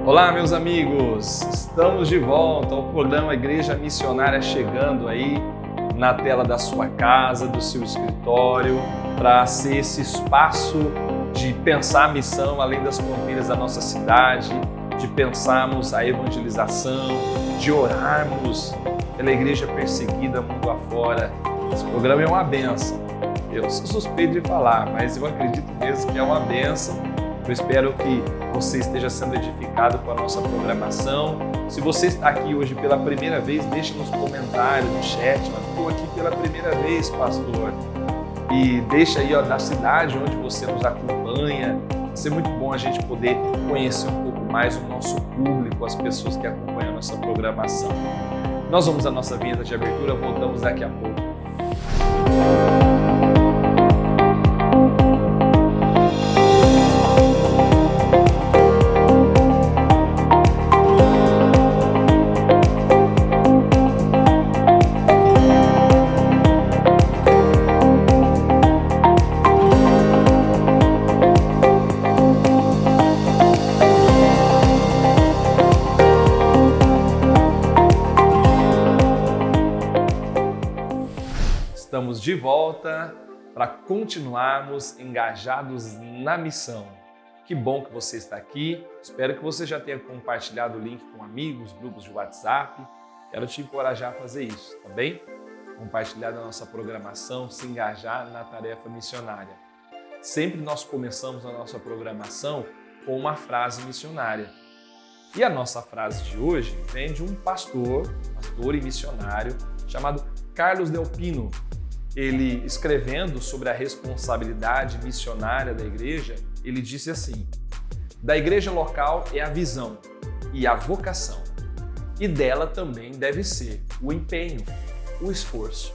Olá, meus amigos! Estamos de volta ao programa Igreja Missionária, chegando aí na tela da sua casa, do seu escritório, para ser esse espaço de pensar a missão além das fronteiras da nossa cidade, de pensarmos a evangelização, de orarmos pela igreja perseguida mundo afora. Esse programa é uma bênção. Eu sou suspeito de falar, mas eu acredito mesmo que é uma bênção. Eu espero que você esteja sendo edificado com a nossa programação. Se você está aqui hoje pela primeira vez, deixe nos comentários, no chat. Eu estou aqui pela primeira vez, pastor. E deixa aí da cidade onde você nos acompanha. Vai ser muito bom a gente poder conhecer um pouco mais o nosso público, as pessoas que acompanham a nossa programação. Nós vamos à nossa vinheta de abertura, voltamos daqui a pouco. Estamos de volta para continuarmos engajados na missão. Que bom que você está aqui. Espero que você já tenha compartilhado o link com amigos, grupos de WhatsApp. Quero te encorajar a fazer isso, tá bem? Compartilhar da nossa programação, se engajar na tarefa missionária. Sempre nós começamos a nossa programação com uma frase missionária. E a nossa frase de hoje vem de um pastor e missionário chamado Carlos Del Pino. Ele, escrevendo sobre a responsabilidade missionária da igreja, ele disse assim: da igreja local é a visão e a vocação, e dela também deve ser o empenho, o esforço.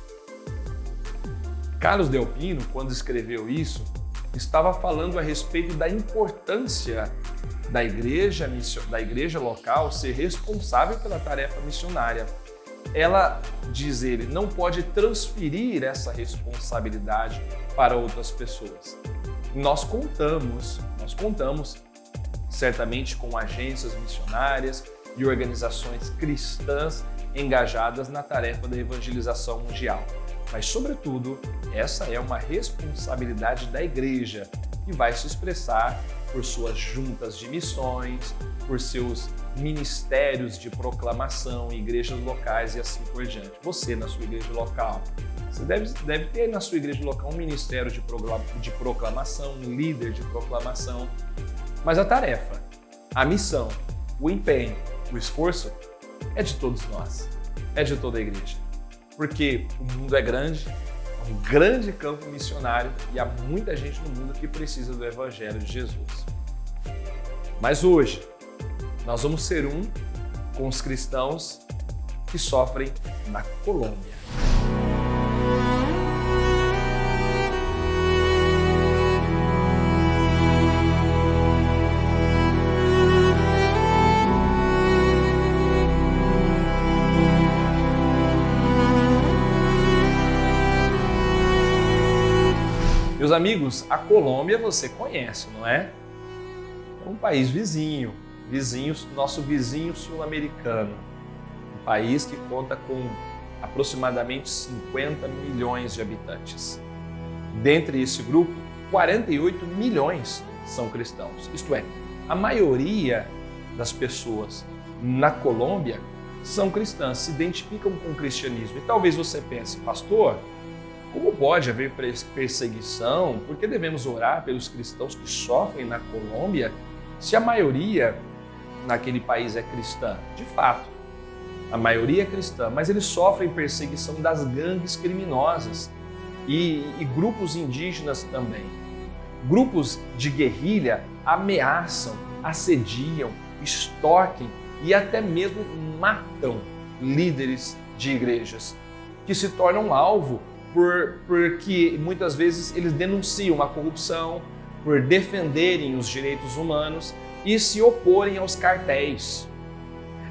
Carlos Del Pino, quando escreveu isso, estava falando a respeito da importância da igreja local ser responsável pela tarefa missionária. Ela, diz ele, não pode transferir essa responsabilidade para outras pessoas. Nós contamos certamente com agências missionárias e organizações cristãs engajadas na tarefa da evangelização mundial. Mas, sobretudo, essa é uma responsabilidade da igreja, que vai se expressar por suas juntas de missões, por seus ministérios de proclamação em igrejas locais e assim por diante. Você, na sua igreja local, você deve ter na sua igreja local um ministério de proclamação, um líder de proclamação. Mas a tarefa, a missão, o empenho, o esforço é de todos nós, é de toda a igreja. Porque o mundo é grande, é um grande campo missionário e há muita gente no mundo que precisa do Evangelho de Jesus. Mas hoje, nós vamos ser com os cristãos que sofrem na Colômbia. Meus amigos, a Colômbia você conhece, não é? É um país vizinho, nosso vizinho sul-americano, um país que conta com aproximadamente 50 milhões de habitantes. Dentre esse grupo, 48 milhões são cristãos, isto é, a maioria das pessoas na Colômbia são cristãs, se identificam com o cristianismo. E talvez você pense, pastor, como pode haver perseguição? Por que devemos orar pelos cristãos que sofrem na Colômbia se a maioria naquele país é cristã? De fato, a maioria é cristã, mas eles sofrem perseguição das gangues criminosas e grupos indígenas também. Grupos de guerrilha ameaçam, assediam, extorquem e até mesmo matam líderes de igrejas, que se tornam alvo porque muitas vezes eles denunciam a corrupção, por defenderem os direitos humanos e se oporem aos cartéis.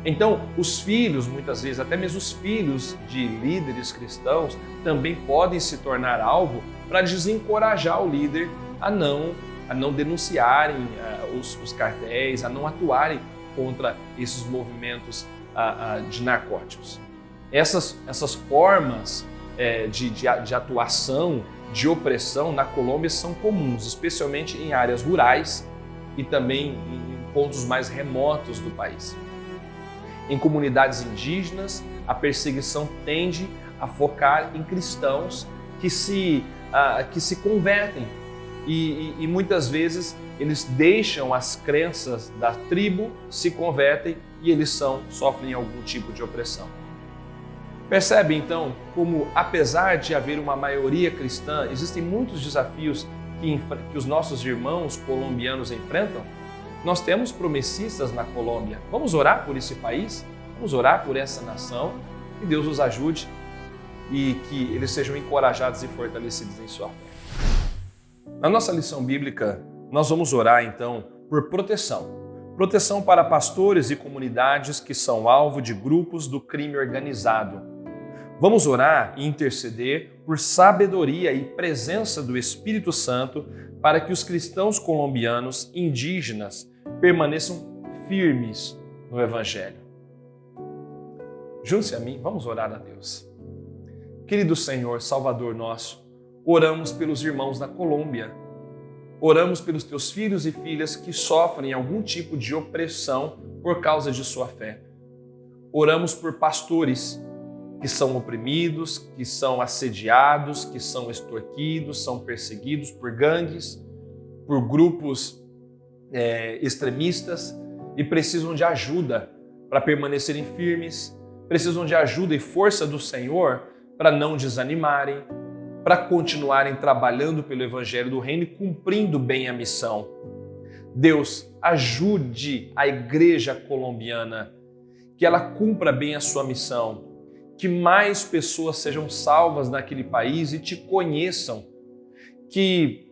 Então, os filhos, muitas vezes, até mesmo os filhos de líderes cristãos, também podem se tornar alvo para desencorajar o líder a não denunciarem os cartéis, a não atuarem contra esses movimentos de narcóticos. Essas formas de atuação, de opressão na Colômbia são comuns, especialmente em áreas rurais e também em pontos mais remotos do país. Em comunidades indígenas, a perseguição tende a focar em cristãos que se convertem e muitas vezes eles deixam as crenças da tribo, se convertem e eles sofrem algum tipo de opressão. Percebe então como, apesar de haver uma maioria cristã, existem muitos desafios que os nossos irmãos colombianos enfrentam? Nós temos promessistas na Colômbia. Vamos orar por esse país? Vamos orar por essa nação? Que Deus os ajude e que eles sejam encorajados e fortalecidos em sua fé. Na nossa lição bíblica, nós vamos orar então por proteção. Proteção para pastores e comunidades que são alvo de grupos do crime organizado. Vamos orar e interceder por sabedoria e presença do Espírito Santo para que os cristãos colombianos indígenas permaneçam firmes no Evangelho. Junte-se a mim, vamos orar a Deus. Querido Senhor, Salvador nosso, oramos pelos irmãos da Colômbia. Oramos pelos teus filhos e filhas que sofrem algum tipo de opressão por causa de sua fé. Oramos por pastores que são oprimidos, que são assediados, que são extorquidos, são perseguidos por gangues, por grupos extremistas e precisam de ajuda para permanecerem firmes, precisam de ajuda e força do Senhor para não desanimarem, para continuarem trabalhando pelo Evangelho do Reino e cumprindo bem a missão. Deus, ajude a igreja colombiana, que ela cumpra bem a sua missão, que mais pessoas sejam salvas naquele país e te conheçam, que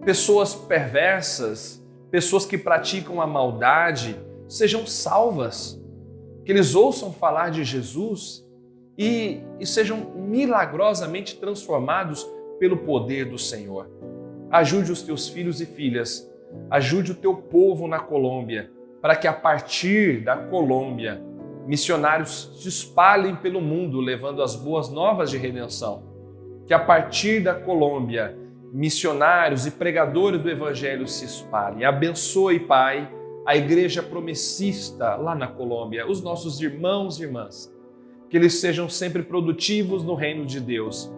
pessoas perversas, pessoas que praticam a maldade, sejam salvas, que eles ouçam falar de Jesus e sejam milagrosamente transformados pelo poder do Senhor. Ajude os teus filhos e filhas, ajude o teu povo na Colômbia, para que a partir da Colômbia, missionários se espalhem pelo mundo, levando as boas novas de redenção. Que a partir da Colômbia, missionários e pregadores do Evangelho se espalhem. Abençoe, Pai, a igreja promessista lá na Colômbia, os nossos irmãos e irmãs, que eles sejam sempre produtivos no reino de Deus,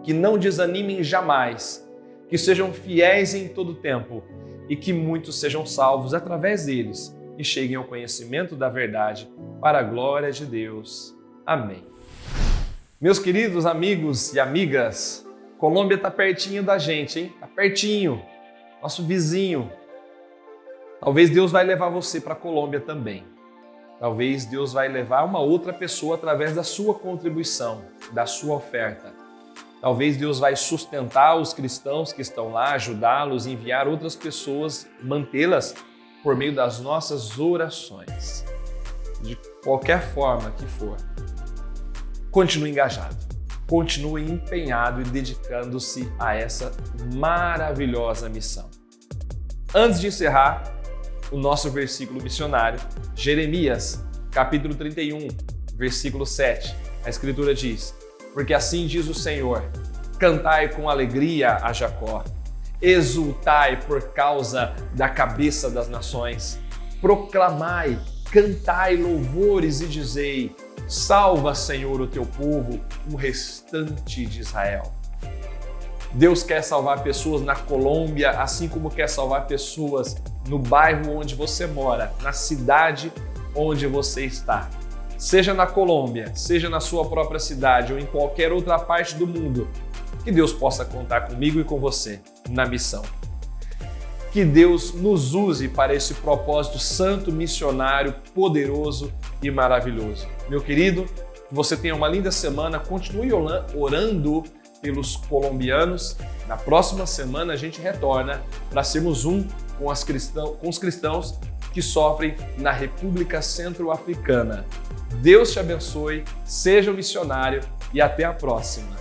que não desanimem jamais, que sejam fiéis em todo tempo e que muitos sejam salvos através deles e cheguem ao conhecimento da verdade para a glória de Deus. Amém. Meus queridos amigos e amigas, Colômbia está pertinho da gente, hein? Está pertinho, nosso vizinho. Talvez Deus vai levar você para a Colômbia também. Talvez Deus vai levar uma outra pessoa através da sua contribuição, da sua oferta. Talvez Deus vai sustentar os cristãos que estão lá, ajudá-los, enviar outras pessoas, mantê-las por meio das nossas orações. De qualquer forma que for, continue engajado, continue empenhado e dedicando-se a essa maravilhosa missão. Antes de encerrar o nosso versículo missionário, Jeremias, capítulo 31, versículo 7, a Escritura diz: porque assim diz o Senhor, cantai com alegria a Jacó, exultai por causa da cabeça das nações, proclamai, cantai louvores e dizei, salva, Senhor, o teu povo, o restante de Israel. Deus quer salvar pessoas na Colômbia, assim como quer salvar pessoas no bairro onde você mora, na cidade onde você está. Seja na Colômbia, seja na sua própria cidade ou em qualquer outra parte do mundo, que Deus possa contar comigo e com você na missão. Que Deus nos use para esse propósito santo, missionário, poderoso e maravilhoso. Meu querido, que você tenha uma linda semana, continue orando pelos colombianos. Na próxima semana a gente retorna para sermos um com os cristãos que sofrem na República Centro-Africana. Deus te abençoe, seja um missionário e até a próxima.